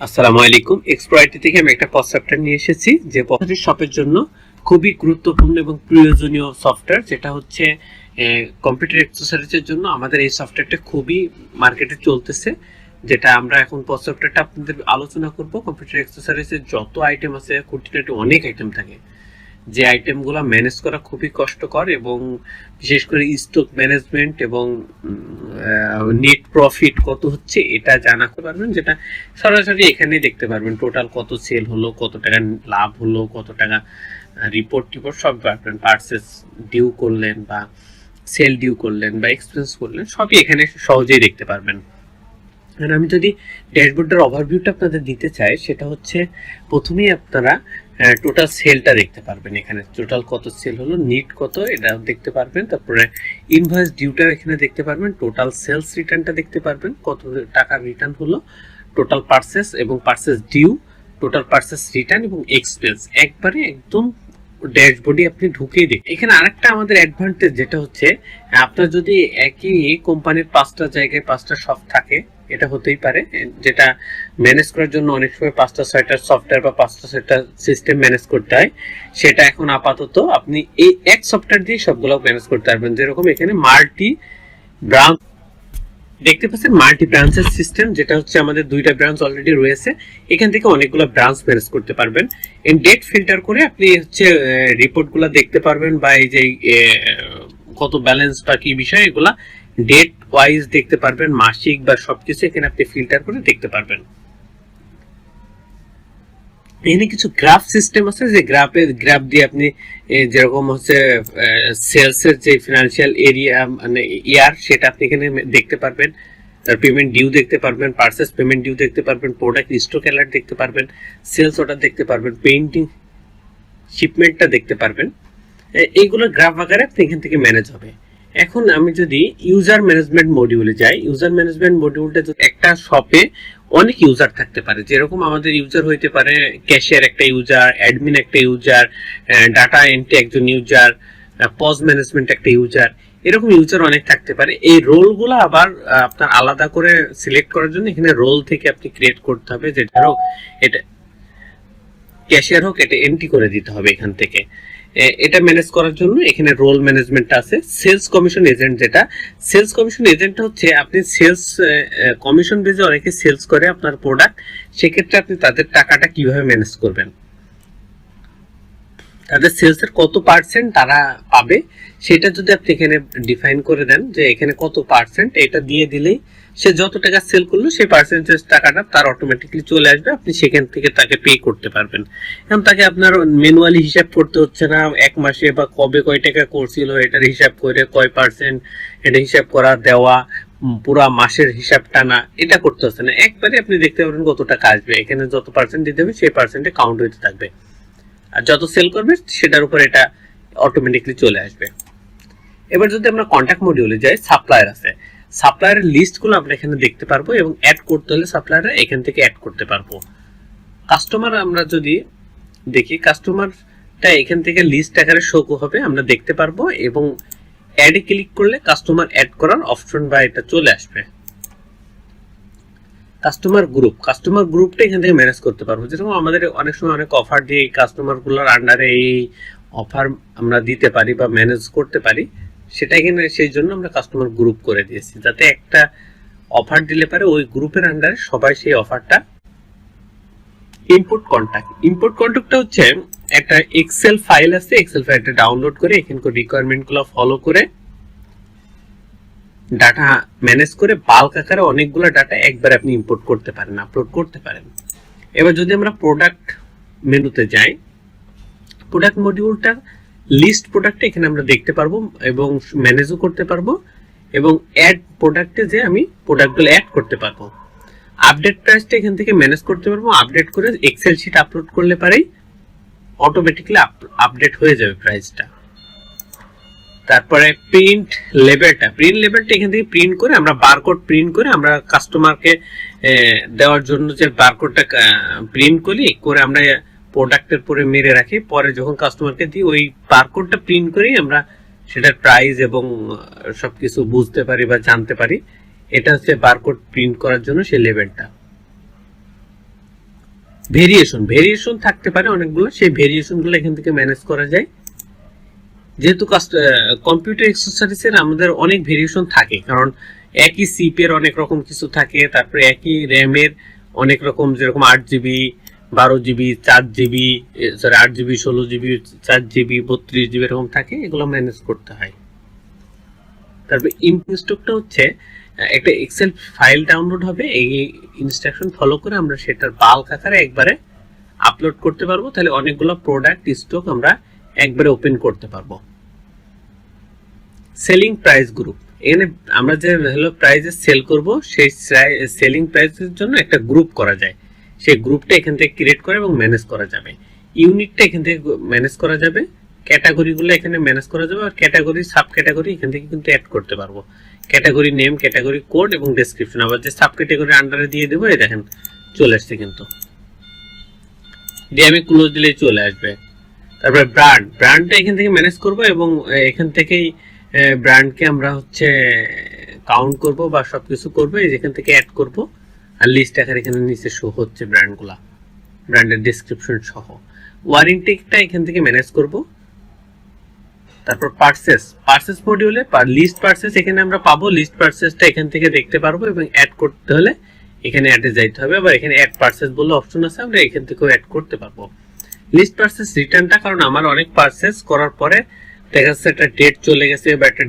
আসসালামু আলাইকুম। এক্সপ্লয়েটি থেকে আমি একটা সফটওয়্যার নিয়ে এসেছি যে পছন্দের শপের জন্য খুবই গুরুত্বপূর্ণ এবং প্রয়োজনীয় সফটওয়্যার, যেটা হচ্ছে কম্পিউটার অ্যাক্সেসরিজের জন্য আমাদের এই সফটওয়্যারটা খুবই মার্কেটে চলতেছে। যেটা আমরা এখন সফটওয়্যারটা আপনাদের আলোচনা করব। কম্পিউটার অ্যাক্সেসরিজের যত আইটেম আছে, খুঁটিনাটি অনেক আইটেম থাকে, যে আইটেমগুলো ম্যানেজ করা খুবই কষ্টকর, এবং বিশেষ করে স্টক ম্যানেজমেন্ট এবং নেট প্রফিট কত হচ্ছে এটা জানাতে পারবেন, যেটা সরাসরি এখানে দেখতে পারবেন। টোটাল কত সেল হলো, কত টাকা লাভ হলো, কত টাকা রিপোর্ট সব পারবেন। পার্সেস ডিউ করলেন বা সেল ডিউ করলেন বা এক্সপেন্স করলেন, সবই এখানে সহজেই দেখতে পারবেন। আর আমি যদি ড্যাশবোর্ডের ওভারভিউটা আপনাদের দিতে চাই, সেটা হচ্ছে প্রথমেই আপনারা টোটাল সেলটা দেখতে পারবেন। এখানে টোটাল কত সেল হলো, নিট কত, এটা দেখতে পারবেন। তারপরে ইনভয়েস ডিউটা এখানে দেখতে পারবেন, টোটাল সেলস রিটার্নটা দেখতে পারবেন, কত টাকার রিটার্ন হলো, টোটাল পার্সেস এবং purchase due, total purchase return এবং এক্সপেন্স একবারে একদম ড্যাশবোর্ডে আপনি ঢুকেই দেখেন। এখানে আরেকটা আমাদের অ্যাডভান্টেজ যেটা হচ্ছে, আপনার যদি একই কোম্পানির 5টা জায়গায় 5টা শপ থাকে, এটা হতেই পারে, যেটা ম্যানেজ করার জন্য অনেক সময় 5টা 6টা সফটওয়্যার বা 5টা 6টা সিস্টেম ম্যানেজ করতে হয়। সেটা এখন আপাতত আপনি এই এক সফটওয়্যার দিয়ে সবগুলো ম্যানেজ করতে পারবেন। যেরকম এখানে মাল্টি ব্রাঞ্চ দেখতে পাচ্ছেন, মাল্টি ব্রাঞ্চের সিস্টেম, যেটা হচ্ছে আমাদের 2টা ব্রাঞ্চ অলরেডি রয়েছে। এখান থেকে অনেকগুলো ব্রাঞ্চ ম্যানেজ করতে পারবেন। এন্ড ডেট ফিল্টার করে আপনি হচ্ছে রিপোর্টগুলো দেখতে পারবেন, বা এই যে কত ব্যালেন্স বা কি বিষয়, এগুলা ডেট ওয়াইজ দেখতে পারবেন, মাসিক বা সবকিছু এখানে আপনি ফিল্টার করে দেখতে পারবেন। এখানে কিছু গ্রাফ সিস্টেম আছে, যে গ্রাফ দিয়ে আপনি যেরকম হচ্ছে সেলস এর যে ফিনান্সিয়াল এরিয়া মানে ইয়ার, সেটা আপনি এখানে দেখতে পারবেন। পেমেন্ট ডিউ দেখতে পারবেন, পার্সেস পেমেন্ট ডিউ দেখতে পারবেন, প্রোডাক্ট স্টক অ্যালার্ট দেখতে পারবেন, সেলস অর্ডার দেখতে পারবেন, পেইন্টিং শিপমেন্টটা দেখতে পারবেন। এইগুলো গ্রাফ আকারে আপনি এখান থেকে ম্যানেজ হবে। এখন আমি যদি ইউজার ম্যানেজমেন্ট মডিউলে যাই, ইউজার ম্যানেজমেন্ট মডিউলটা একটা শপে অনেক ইউজার থাকতে পারে। যেরকম আমাদের ইউজার হইতে পারে ক্যাশিয়ার একটা ইউজার, অ্যাডমিন একটা ইউজার, ডাটা এন্ট্রি একজন ইউজার, পজ ম্যানেজমেন্ট একটা ইউজার, এরকম ইউজার অনেক থাকতে পারে। এই রোলগুলো আবার আপনার আলাদা করে সিলেক্ট করার জন্য এখানে রোল থেকে আপনি ক্রিয়েট করতে হবে। যেটা হোক, এটা ক্যাশিয়ার হোক, এটা এন্ট্রি করে দিতে হবে এখান থেকে। এটা ম্যানেজ করার জন্য এখানে রোল ম্যানেজমেন্ট আছে। সেলস কমিশন এজেন্ট, যেটা সেলস কমিশন এজেন্টটা হচ্ছে আপনি সেলস কমিশন বেজে অনেকে সেলস করে আপনার প্রোডাক্ট, সেক্ষেত্রে আপনি তাদের টাকাটা কিভাবে ম্যানেজ করবেন, তাদের সেলস এর কত পার্সেন্ট তারা পাবে, সেটা যদি আপনি এখানে ডিফাইন করে দেন যে এখানে কত পার্সেন্ট, এটা দিয়ে দিলেই সে যত টাকা সেল করলো সেই পার্সেন্টেজ টাকাটা তার অটোমেটিক্যালি চলে আসবে, আপনি সেখান থেকে তাকে পে করতে পারবেন। এখন তাকে আপনার ম্যানুয়ালি হিসাব করতে হচ্ছে না, এক মাসে বা কবে কয় টাকা করছিল এটার হিসাব করে কয় পার্সেন্ট, এটা হিসাব করা দেওয়া, পুরা মাসের হিসাব টানা, এটা করতে হচ্ছে না। একবারে আপনি দেখতে পারবেন কত টাকা আসবে, এখানে যত পার্সেন্ট দিতে হবে সেই পার্সেন্টে কাউন্ট হতে থাকবে, আর যত সেল করবে সেটার উপর এটা অটোমেটিক্যালি চলে আসবে। এবার যদি আমরা কন্ট্যাক্ট মডিউলে যাই, সাপ্লায়ার আছে, সাপ্লায়ারের লিস্টগুলো আমরা এখানে দেখতে পারবো, এবং অ্যাড করতে হলে সাপ্লায়ার এখান থেকে অ্যাড করতে পারবো। কাস্টমার আমরা যদি দেখি, কাস্টমারটা এখান থেকে লিস্ট আকারে শো হবে, আমরা দেখতে পারবো, এবং অ্যাডে ক্লিক করলে কাস্টমার অ্যাড করার অপশন বা এটা চলে আসবে। কাস্টমার গ্রুপটা এখান থেকে ম্যানেজ করতে পারবো। যেরকম আমাদের অনেক সময় অনেক অফার দিয়ে কাস্টমার গুলোর আন্ডারে এই অফার আমরা দিতে পারি বা ম্যানেজ করতে পারি, সেটা এখানে সেই জন্য আমরা কাস্টমার গ্রুপ করে দিয়েছি, যাতে একটা অফার দিলে পারে ওই গ্রুপের আন্ডারে সবাই সেই অফারটা। ইনপুট কন্ট্যাক্টটা হচ্ছে একটা এক্সেল ফাইল আছে, এক্সেল ফাইলটা ডাউনলোড করে এখানকার রিকোয়ারমেন্ট গুলো ফলো করে ডাটা ম্যানেজ করে বাল্ক আকারে অনেকগুলো ডাটা একবার আপনি ইম্পোর্ট করতে পারেন, আপলোড করতে পারেন। এবার যদি আমরা প্রোডাক্ট মেনুতে যাই, প্রোডাক্ট মডিউলটা লিস্ট প্রোডাক্টটা এখানে আমরা দেখতে পারবো এবং ম্যানেজও করতে পারবো, এবং অ্যাড প্রোডাক্টে যে আমি প্রোডাক্টগুলো অ্যাড করতে পারবো। আপডেট প্রাইসটা এখান থেকে ম্যানেজ করতে পারবো, আপডেট করে এক্সেল শিট আপলোড করলে পারেই অটোমেটিক্যালি আপডেট হয়ে যাবে প্রাইসটা। তারপরে প্রিন্ট লেবেলটা এখান থেকে প্রিন্ট করে আমরা বারকোড প্রিন্ট করে আমরা কাস্টমারকে দেওয়ার জন্য যে বারকোডটা প্রিন্ট করে আমরা প্রোডাক্টের পরে মেরে রাখি, পরে যখন কাস্টমারকে দিই ওই বারকোডটা প্রিন্ট করেই আমরা সেটার প্রাইস এবং সবকিছু বুঝতে পারি বা জানতে পারি। এটা হচ্ছে বারকোড প্রিন্ট করার জন্য সেই লেবেলটা। ভেরিয়েশন থাকতে পারে অনেকগুলো, সেই ভেরিয়েশনগুলো এখান থেকে ম্যানেজ করা যায়। যেহেতু কম্পিউটার অ্যাক্সেসরিজের আমাদের অনেক ভেরিয়েশন থাকে, কারণ একই সিপের অনেক রকম কিছু থাকে, তারপরে একই র্যামের অনেক রকম, যেরকম 8GB 12GB 4GB 8GB 16GB 4GB 32GB এরকম থাকে, এগুলো ম্যানেজ করতে হয়। তারপরে ইনস্ট্রাকশনটা হচ্ছে একটা এক্সেল ফাইল ডাউনলোড হবে, এই ইনস্ট্রাকশন ফলো করে আমরা সেটার বাল্ক আকারে একবারে আপলোড করতে পারবো, তাহলে অনেকগুলো প্রোডাক্ট স্টক আমরা একবারে ওপেন করতে পারবো। সেলিং প্রাইস গ্রুপ, এখানে আমরা যে হলো প্রাইসে সেল করব, সেই সেলিং প্রাইসের জন্য একটা গ্রুপ করা যায়, সেই গ্রুপটা এখান থেকে ক্রিয়েট করা এবং ম্যানেজ করা যাবে। ইউনিটটা এখান থেকে ম্যানেজ করা যাবে, ক্যাটাগরিগুলো এখানে ম্যানেজ করা যাবে, আর ক্যাটাগরি সাব ক্যাটাগরি এখান থেকে কিন্তু অ্যাড করতে পারবো। ক্যাটাগরি নেম, ক্যাটাগরি কোড এবং ডেসক্রিপশন, আবার যে সাব ক্যাটাগরি আন্ডারে দিয়ে দেবো, এই দেখেন চলে আসছে, কিন্তু দিয়ে আমি ক্লোজ দিলেই চলে আসবে। তারপরে ব্র্যান্ডটা এখান থেকে ম্যানেজ করব এবং এখান থেকেই ব্র্যান্ডকে আমরা হচ্ছে কাউন্ট করব বা সবকিছু করব, এই যেখান থেকে অ্যাড করব, আর লিস্ট আকারে এখানে নিচে শো হচ্ছে ব্র্যান্ডগুলা, ব্র্যান্ডের ডেসক্রিপশন সহ। ওয়ারেন্টিটা এখান থেকে ম্যানেজ করব। তারপর পারচেস মডিউলে লিস্ট পারচেস এখানে আমরা পাবো, লিস্ট পারচেসটা এখান থেকে দেখতে পারবো, এবং অ্যাড করতে হলে এখানে অ্যাডে যাইতে হবে, আবার এখানে অ্যাড পারচেস বলে অপশন আছে, আমরা এখান থেকেও অ্যাড করতে পারবো। লিস্ট পারচেস রিটার্নটা, কারণ আমার অনেক পারচেস করার পরে দেখা যাচ্ছে একটা ডেট চলে গেছে বা একটা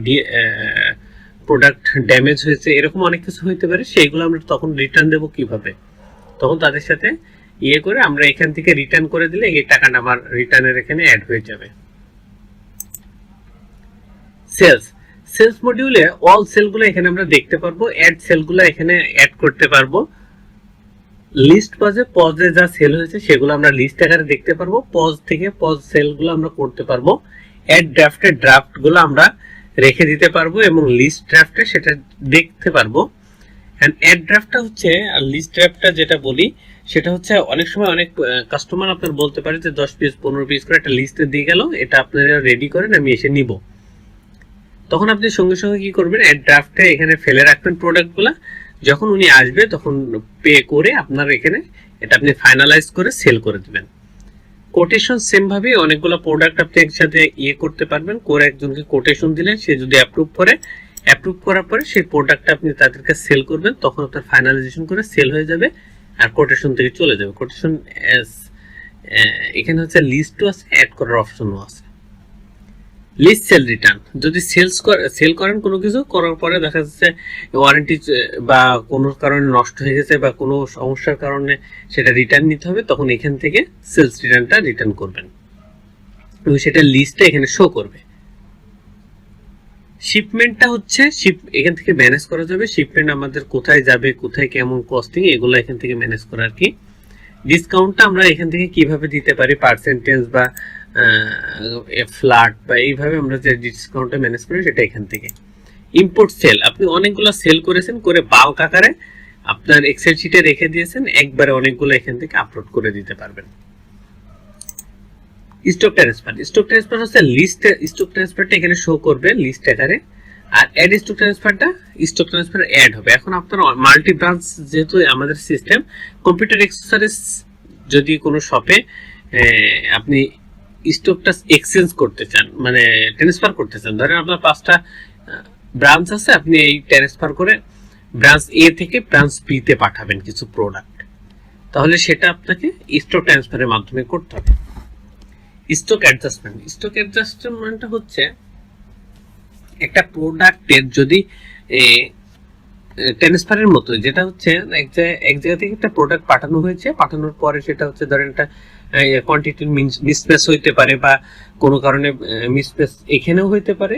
প্রোডাক্ট ড্যামেজ হয়েছে, এরকম অনেক কিছু হইতে পারে, সেইগুলো আমরা তখন রিটার্ন দেবো কিভাবে, তখন তাদের সাথে ইয়ে করে আমরা এখান থেকে রিটার্ন করে দিলে এই টাকাটা আমার রিটার্নের এখানে অ্যাড হয়ে যাবে। সেলস মডিউলে অল সেলগুলো এখানে আমরা দেখতে পারবো, অ্যাড সেলগুলো এখানে অ্যাড করতে পারবো। লিস্ট পজে যা সেল হয়েছে সেগুলো আমরা লিস্ট আকারে দেখতে পারবো, পজ সেলগুলো আমরা করতে পারবো। অ্যাড ড্রাফটগুলো আমরা রেখে দিতে পারবো এবং লিস্ট ড্রাফটে সেটা দেখতে পারবো। এন্ড অ্যাড ড্রাফটটা হচ্ছে, আর লিস্ট ড্রাফটটা যেটা বলি সেটা হচ্ছে, অনেক সময় অনেক কাস্টমার আপনার বলতে পারে যে 10 পিস 15 পিস করে একটা লিস্টে দিয়ে গেল, এটা আপনারা রেডি করেন, আমি এসে নিব। তখন আপনি সঙ্গে সঙ্গে কি করবেন, অ্যাড ড্রাফটে এখানে ফেলে রাখবেন প্রোডাক্টগুলো, যখন উনি আসবে তখন পে করে আপনার এখানে এটা আপনি ফাইনালাইজ করে সেল করে দিবেন। কোটেশন সেম ভাবে অনেকগুলো প্রোডাক্ট আপনি একসাথে ইয়ে করতে পারবেন, করে একজনকে কোটেশন দিলেন, সে যদি অ্যাপ্রুভ করার পরে সেই প্রোডাক্টটা আপনি তাদেরকে সেল করবেন, তখন আপনার ফাইনালাইজেশন করে সেল হয়ে যাবে আর কোটেশন থেকে চলে যাবে। কোটেশন এখানে হচ্ছে লিস্টও আছে, অ্যাড করার অপশনও আছে। লিস্ট সেল রিটার্ন, যদি সেল করেন কোনো কিছু করার পরে দেখা যাচ্ছে ওয়ারেন্টি বা কোনো কারণে নষ্ট হয়ে গেছে বা কোনো সমস্যার কারণে সেটা রিটার্ন নিতে হবে, তখন এখান থেকে সেলস রিটার্নটা রিটার্ন করবেন এবং সেটা লিস্টে এখানে শো করবে। শিপমেন্টটা হচ্ছে এখান থেকে ম্যানেজ করা যাবে, শিপমেন্ট আমাদের কোথায় যাবে, কোথায় কেমন কস্টিং, এগুলো এখান থেকে ম্যানেজ করা আর কি। ডিসকাউন্টটা আমরা এখান থেকে কিভাবে দিতে পারি, পার্সেন্টেজ বা ফ্ল্যাট বা এইভাবে আমরা যে ডিসকাউন্টটা ম্যানেজ করি সেটা এখান থেকে। ইম্পোর্ট সেল, আপনি অনেকগুলো সেল করেছেন, করে বাল্ক আকারে আপনার এক্সেল শিটে রেখে দিয়েছেন, একবারে অনেকগুলো এখান থেকে আপলোড করে দিতে পারবেন। স্টক ট্রান্সফার হচ্ছে লিস্ট, স্টক ট্রান্সফারটা এখানে শো করবে লিস্ট আকারে, আর অ্যাড স্টক ট্রান্সফার অ্যাড হবে। এখন আপনার মাল্টি ব্রাঞ্চ যেহেতু আমাদের সিস্টেম, কম্পিউটার অ্যাক্সেসরিজ যদি কোনো শপে আপনি স্টকটা এক্সচেঞ্জ করতে চান, মানে ট্রান্সফার করতে চান, ধরেন আপনার 5টা ব্রাঞ্চ আছে, আপনি এই ট্রান্সফার করে ব্রাঞ্চ এ থেকে ব্রাঞ্চ বি তে পাঠাবেন কিছু প্রোডাক্ট, তাহলে সেটা আপনাকে স্টক ট্রান্সফারের মাধ্যমে করতে হবে। স্টক অ্যাডজাস্টমেন্টটা হচ্ছে একটা প্রোডাক্টের যদি ট্রান্সফারের মতো, যেটা হচ্ছে এক জায়গা থেকে একটা প্রোডাক্ট পাঠানো হয়েছে, পাঠানোর পরে সেটা হচ্ছে ধরেন একটা কোয়ান্টিটির মিসম্যাচ হইতে পারে বা কোনো কারণে মিসম্যাচ এখানেও হইতে পারে,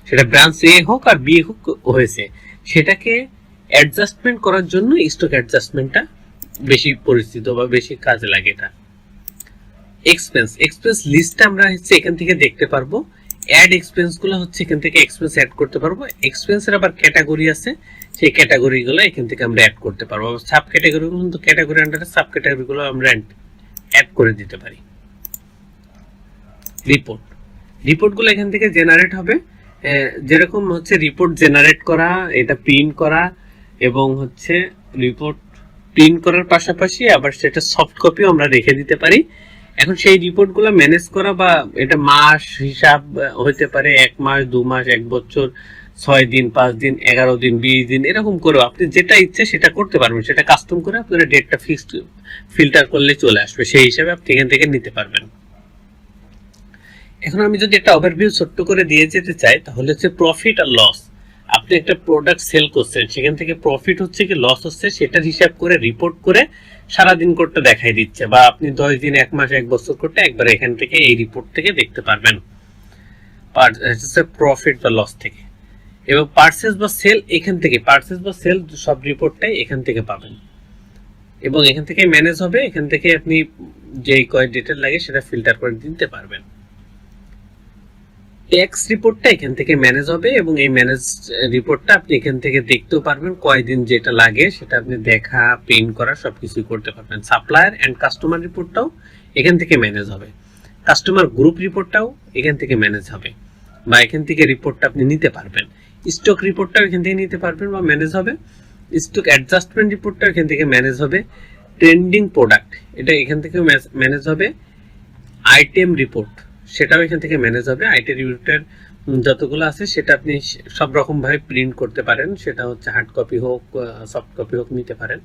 সেটা ব্রাঞ্চ এ হোক আর বি হোক হয়েছে, সেটাকে অ্যাডজাস্টমেন্ট করার জন্য স্টক অ্যাডজাস্টমেন্টটা বেশি পরিচিত বা বেশি কাজে লাগে। এটা এক্সপেন্স লিস্টটা আমরা হচ্ছে এখান থেকে দেখতে পারবো, অ্যাড এক্সপেন্স গুলো হচ্ছে এখান থেকে এক্সপেন্স অ্যাড করতে পারবো। এক্সপেন্সের আবার ক্যাটাগরি আছে, সেই ক্যাটাগরি গুলো এখান থেকে আমরা অ্যাড করতে পারবো। সাব ক্যাটাগরি গুলো কিন্তু ক্যাটাগরি আন্ডারে সাব ক্যাটাগরি গুলো আমরা অ্যাড করে দিতে পারি। রিপোর্ট গুলো এখান থেকে জেনারেট হবে, যেরকম হচ্ছে রিপোর্ট জেনারেট করা, এটা প্রিন্ট করা এবং হচ্ছে রিপোর্ট প্রিন্ট করার পাশাপাশি আবার সেটা সফট কপিও আমরা রেখে দিতে পারি। এখন সেই রিপোর্টগুলো ম্যানেজ করা বা এটা মাস হিসাব হতে পারে, 1 মাস 2 মাস 1 বছর 6 দিন 5 দিন 11 দিন 20 দিন এরকম করে আপনি যেটা ইচ্ছে সেটা করতে পারবেন। সেটা কাস্টম করে আপনারা ডেটটা ফিক্সড ফিল্টার করলে চলে আসবে, সেই হিসাবে আপনি এখান থেকে নিতে পারবেন। এখন আমি যদি একটা ওভারভিউ ছোট্ট করে দিয়ে যেতে চাই তাহলে হচ্ছে প্রফিট আর লস। আপনি একটা প্রোডাক্ট সেল করছেন, সেখান থেকে প্রফিট হচ্ছে কি লস হচ্ছে সেটার হিসাব করে রিপোর্ট করে সারাদিন কোডটা দেখাই দিচ্ছে, বা আপনি 10 দিন 1 মাস 1 বছর কোডটা একবার এখান থেকে এই রিপোর্ট থেকে দেখতে পারবেন প্রফিট বা লস থেকে। এবং পারচেজ বা সেল এখান থেকে, পারচেজ বা সেল সব রিপোর্টটাই এখান থেকে পাবেন এবং এখান থেকে ম্যানেজ হবে। এখান থেকে আপনি যেই কয় ডিটেল লাগে সেটা ফিল্টার করে দিতে পারবেন। ট্যাক্স রিপোর্টটা এখান থেকে ম্যানেজ হবে এবং এই ম্যানেজ রিপোর্টটা আপনি এখান থেকে দেখতেও পারবেন, কয়দিন যেটা লাগে সেটা আপনি দেখা প্রিন্ট করা সবকিছু করতে পারবেন। সাপ্লায়ার এন্ড কাস্টমার রিপোর্টটাও এখান থেকে ম্যানেজ হবে, কাস্টমার গ্রুপ রিপোর্টটাও এখান থেকে ম্যানেজ হবে বা এখান থেকে রিপোর্টটা আপনি নিতে পারবেন। স্টক রিপোর্টটাও এখান থেকে নিতে পারবেন বা ম্যানেজ হবে। স্টক অ্যাডজাস্টমেন্ট রিপোর্টটাও এখান থেকে ম্যানেজ হবে। ট্রেন্ডিং প্রোডাক্ট এটা এখান থেকে ম্যানেজ হবে। আইটেম রিপোর্ট সেটাও এখান থেকে ম্যানেজ হবে। আইটেম রিপোর্টের যতগুলো আছে সেটা আপনি সব রকম ভাবে প্রিন্ট করতে পারেন, সেটা হচ্ছে হার্ড কপি হোক সফট কপি হোক নিতে পারেন।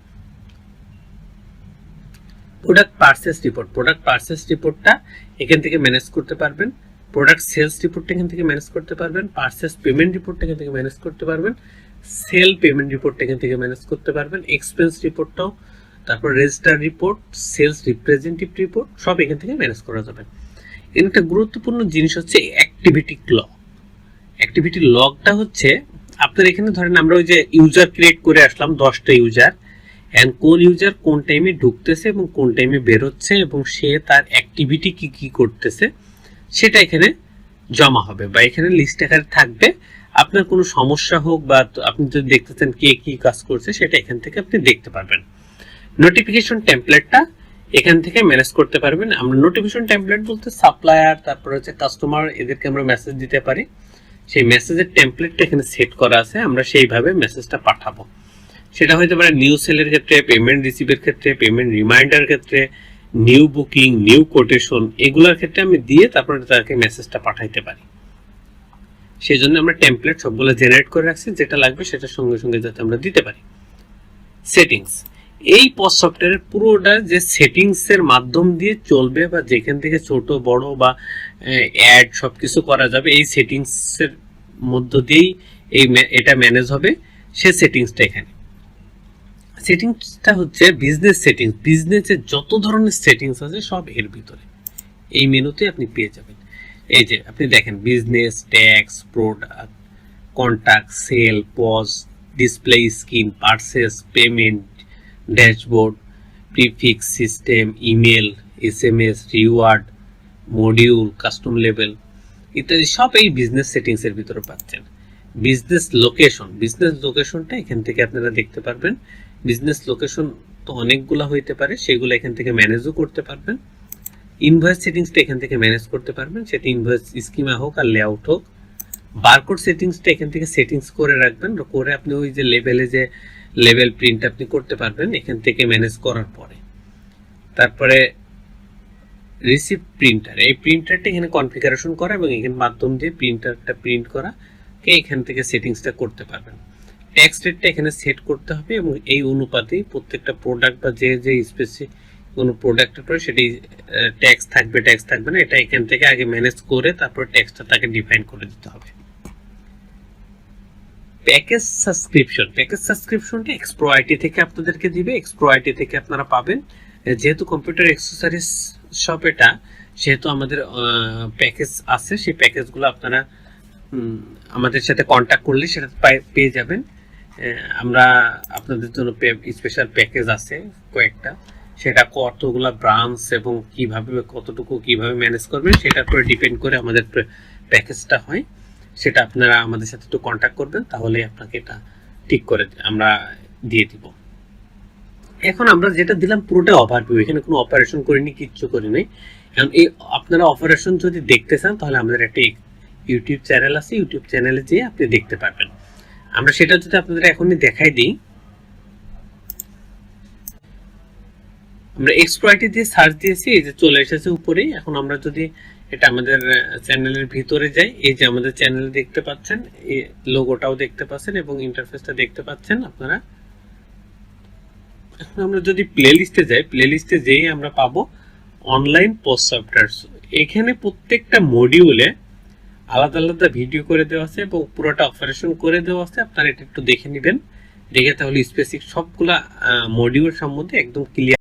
Product purchase report, product purchase রিপোর্টটা এখান থেকে ম্যানেজ করতে পারবেন। প্রোডাক্ট সেলস রিপোর্টটা এখান থেকে ম্যানেজ করতে পারবেন। পারচেস পেমেন্ট রিপোর্টটা এখান থেকে ম্যানেজ করতে পারবেন। সেল পেমেন্ট রিপোর্টটা এখান থেকে ম্যানেজ করতে পারবেন। এক্সপেন্স রিপোর্টটাও, তারপর register report, sales representative report সব এখান থেকে ম্যানেজ করা যাবে। এর একটা গুরুত্বপূর্ণ জিনিস হচ্ছে অ্যাক্টিভিটি লগ। অ্যাক্টিভিটি লগটা হচ্ছে আপনার এখানে ধরেন আমরা ওই যে ইউজার ক্রিয়েট করে আসলাম 10টা ইউজার, এন্ড কোন ইউজার কোন টাইমে ঢুকতেছে এবং কোন টাইমে বের হচ্ছে এবং সে তার অ্যাক্টিভিটি কি কি করতেছে সেটা এখানে জমা হবে বা এখানে লিস্ট আকারে থাকবে। আপনার কোনো সমস্যা হোক বা আপনি যদি দেখতেছেন কে কি কাজ করছে সেটা এখান থেকে আপনি দেখতে পারবেন। নোটিফিকেশন টেমপ্লেটটা এখান থেকে ম্যানেজ করতে পারবেন। আমরা নোটিফিকেশন টেমপ্লেট বলতে সাপ্লায়ার তারপর হচ্ছে কাস্টমার এদেরকে আমরা মেসেজ দিতে পারি, সেই মেসেজের টেমপ্লেটটা এখানে সেট করা আছে, আমরা সেইভাবে মেসেজটা পাঠাবো। সেটা হতে পারে নিউ সেলের ক্ষেত্রে, পেমেন্ট রিসিভের ক্ষেত্রে, পেমেন্ট রিমাইন্ডার ক্ষেত্রে, নিউ বুকিং, নিউ কোটেশন এগুলোর ক্ষেত্রে আমি দিয়ে তারপরে তাকে মেসেজটা পাঠাইতে পারি। সেই জন্য আমরা টেমপ্লেট সবগুলো জেনারেট করে রাখছি, যেটা লাগবে সেটা সঙ্গে সঙ্গে যাতে আমরা দিতে পারি। সেটিংস, এই পজ সফটওয়্যারের পুরোটা যে সেটিংস এর মাধ্যম দিয়ে চলবে বা যেখান থেকে ছোট বড় বা অ্যাড সবকিছু করা যাবে, এই সেটিংস এর মধ্য দিয়েই এটা ম্যানেজ হবে। সে সেটিংসটা এখানে, সেটিংসটা হচ্ছে বিজনেস সেটিংস। বিজনেসের যত ধরনের সেটিংস আছে সব এর ভিতরে এই মেনুতে আপনি পেয়ে যাবেন। এই যে আপনি দেখেন business, tax, product, contact, sell, POS, display screen, purchase, payment, dashboard, prefix system, email, SMS, reward, module, custom level ইত্যাদি সব এই বিজনেস সেটিংস এর ভিতরে পাচ্ছেন। বিজনেস লোকেশন, বিজনেস লোকেশনটা এখান থেকে আপনারা দেখতে পারবেন। বিজনেস লোকেশন তো অনেকগুলো হইতে পারে, সেগুলো এখান থেকে ম্যানেজও করতে পারবেন। ইনভয়েস সেটিংসটা এখান থেকে ম্যানেজ করতে পারবেন, সেটা ইনভয়েস স্কিমা হোক আর লেআউট হোক। বারকোড সেটিংসটা এখান থেকে সেটিংস করে রাখবেন, করে আপনি ওই যে লেভেলে যে লেভেল প্রিন্ট আপনি করতে পারবেন এখান থেকে ম্যানেজ করার পরে। তারপরে রিসিপ্ট প্রিন্টার, এই প্রিন্টারটা এখানে কনফিগারেশন করা এবং এখানে মাধ্যম দিয়ে প্রিন্টারটা প্রিন্ট করা এখান থেকে সেটিংসটা করতে পারবেন। ট্যাক্স রেটটা এখানে সেট করতে হবে এবং এই অনুপাতেই প্রত্যেকটা প্রোডাক্ট বা যে যে স্পেসিফিক কোনো প্রোডাক্টের পরে সেটি ট্যাক্স থাকবে ট্যাক্স থাকবে না, এটা এখান থেকে আগে ম্যানেজ করে তারপর ট্যাক্সটা তাকে ডিফাইন করে দিতে হবে। প্যাকেজ সাবস্ক্রিপশন, প্যাকেজ সাবস্ক্রিপশনটা এক্সপ্রো আইটি থেকে আপনাদেরকে দিবে, এক্সপ্রো আইটি থেকে আপনারা পাবেন। যেহেতু কম্পিউটার অ্যাক্সেসরিজ শপ এটা, সেহেতু আমাদের প্যাকেজ আছে, সেই প্যাকেজগুলো আপনারা আমাদের সাথে কন্ট্যাক্ট করলে সেটা পেয়ে যাবেন। আমরা আপনাদের জন্য স্পেশাল প্যাকেজ আছে কয়েকটা, সেটা কতগুলো ব্রাঞ্চ এবং কিভাবে কতটুকু কিভাবে ম্যানেজ করবেন সেটার উপরে ডিপেন্ড করে আমাদের প্যাকেজটা হয়। সেটা আপনারা আমাদের সাথে একটু কন্ট্যাক্ট করবেন, তাহলে আপনাকে এটা ঠিক করে আমরা দিয়ে দিব। এখন আমরা যেটা দিলাম পুরোটা ওভারভিউ, এখানে কোনো অপারেশন করিনি, কিচ্ছু করিনি। এখন এই আপনারা অপারেশন যদি দেখতে চান তাহলে আমাদের একটা ইউটিউব চ্যানেল আছে, ইউটিউব চ্যানেলে যেয়ে আপনি দেখতে পারবেন। আমরা সেটা যদি আপনাদের এখনই দেখাই দিই, আমরা এক্সপ্লয়েটে দিয়ে সার্চ দিয়েছি, এই যে চলে এসেছে উপরেই। এখন আমরা যদি এটা আমাদের চ্যানেলের ভিতরে যাই, এই যে আমাদের চ্যানেল দেখতে পাচ্ছেন, এই লোগোটাও দেখতে পাচ্ছেন এবং ইন্টারফেসটা দেখতে পাচ্ছেন আপনারা। এখন আমরা যদি প্লেলিস্টে যাই, প্লেলিস্টে যেই আমরা পাবো অনলাইন পোস্ট সফটওয়্যার। এখানে প্রত্যেকটা মডিউলে আলাদা আলাদা ভিডিও করে দেওয়া আছে এবং পুরোটা অপারেশন করে দেওয়া আছে। আপনারা এটা একটু দেখে নেবেন, দেখে তাহলে স্পেসিফিক সবগুলা মডিউল সম্বন্ধে একদম ক্লিয়ার